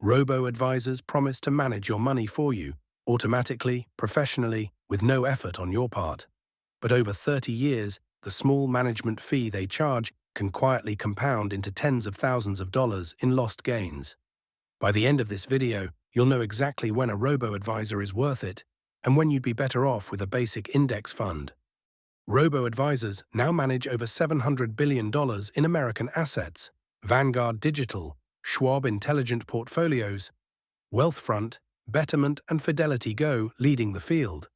Robo-advisors promise to manage your money for you, automatically, professionally, with no effort on your part. But over 30 years, the small management fee they charge can quietly compound into tens of thousands of dollars in lost gains. By the end of this video, you'll know exactly when a robo-advisor is worth it and when you'd be better off with a basic index fund. Robo-advisors now manage over $700 billion in American assets. Vanguard Digital, Schwab Intelligent Portfolios, Wealthfront, Betterment and Fidelity Go leading the field.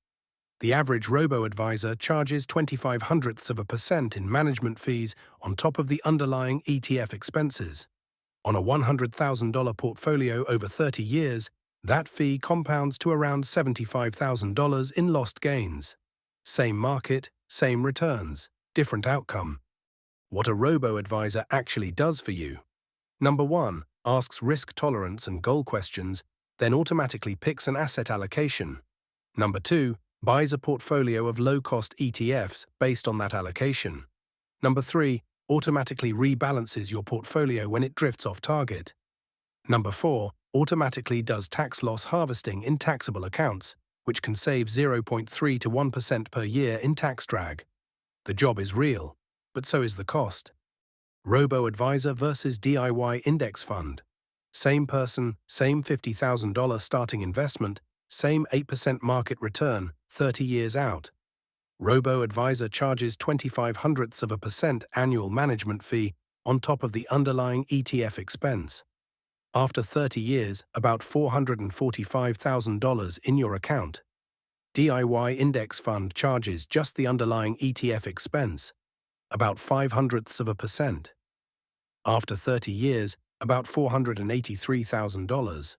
The average robo-advisor charges 0.25% in management fees on top of the underlying ETF expenses. On a $100,000 portfolio over 30 years, that fee compounds to around $75,000 in lost gains. Same market, same returns, different outcome. What a robo-advisor actually does for you. Number 1, asks risk tolerance and goal questions, then automatically picks an asset allocation. Number 2, buys a portfolio of low-cost ETFs based on that allocation. Number 3, automatically rebalances your portfolio when it drifts off target. Number 4, automatically does tax loss harvesting in taxable accounts, which can save 0.3 to 1% per year in tax drag. The job is real, but so is the cost. Robo-advisor versus DIY index fund. Same person, same $50,000 starting investment, same 8% market return, 30 years out. Robo-advisor charges 0.25% annual management fee on top of the underlying ETF expense. After 30 years, about $445,000 in your account. DIY index fund charges just the underlying ETF expense, about 0.05%. After 30 years, about $483,000.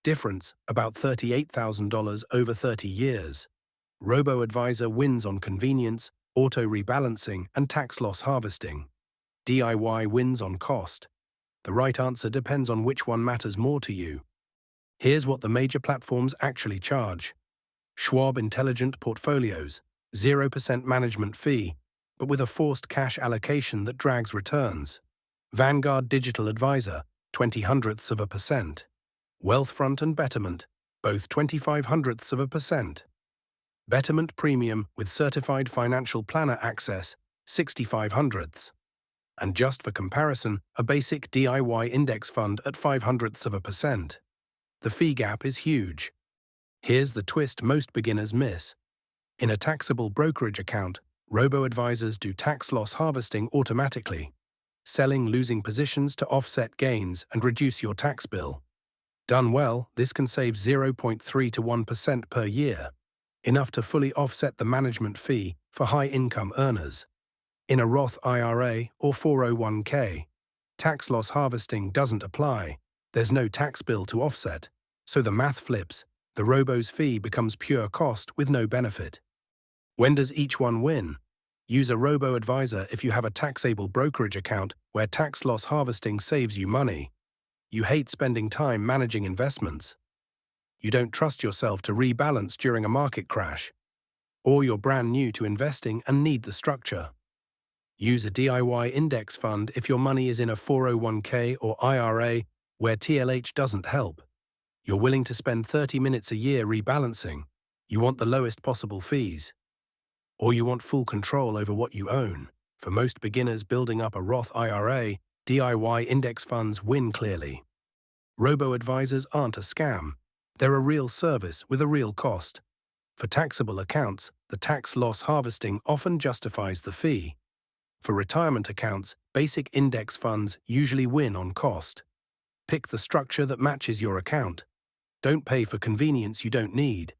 Difference, about $38,000 over 30 years. Robo-advisor wins on convenience, auto-rebalancing, and tax loss harvesting. DIY wins on cost. The right answer depends on which one matters more to you. Here's what the major platforms actually charge. Schwab Intelligent Portfolios, 0% management fee, but with a forced cash allocation that drags returns. Vanguard Digital Advisor, 0.02%. Wealthfront and Betterment, both 0.25%. Betterment Premium with Certified Financial Planner Access, 0.65. And just for comparison, a basic DIY index fund at 0.05%. The fee gap is huge. Here's the twist most beginners miss. In a taxable brokerage account, robo-advisors do tax loss harvesting automatically, selling losing positions to offset gains and reduce your tax bill. Done well, this can save 0.3 to 1% per year, enough to fully offset the management fee for high-income earners. In a Roth IRA or 401k, tax loss harvesting doesn't apply. There's no tax bill to offset, so the math flips. The robo's fee becomes pure cost with no benefit. When does each one win? Use a robo-advisor if you have a taxable brokerage account where tax loss harvesting saves you money. You hate spending time managing investments. You don't trust yourself to rebalance during a market crash. Or you're brand new to investing and need the structure. Use a DIY index fund if your money is in a 401k or IRA where TLH doesn't help. You're willing to spend 30 minutes a year rebalancing. You want the lowest possible fees. Or you want full control over what you own. For most beginners building up a Roth IRA, DIY index funds win clearly. Robo-advisors aren't a scam. They're a real service with a real cost. For taxable accounts, the tax loss harvesting often justifies the fee. For retirement accounts, basic index funds usually win on cost. Pick the structure that matches your account. Don't pay for convenience you don't need.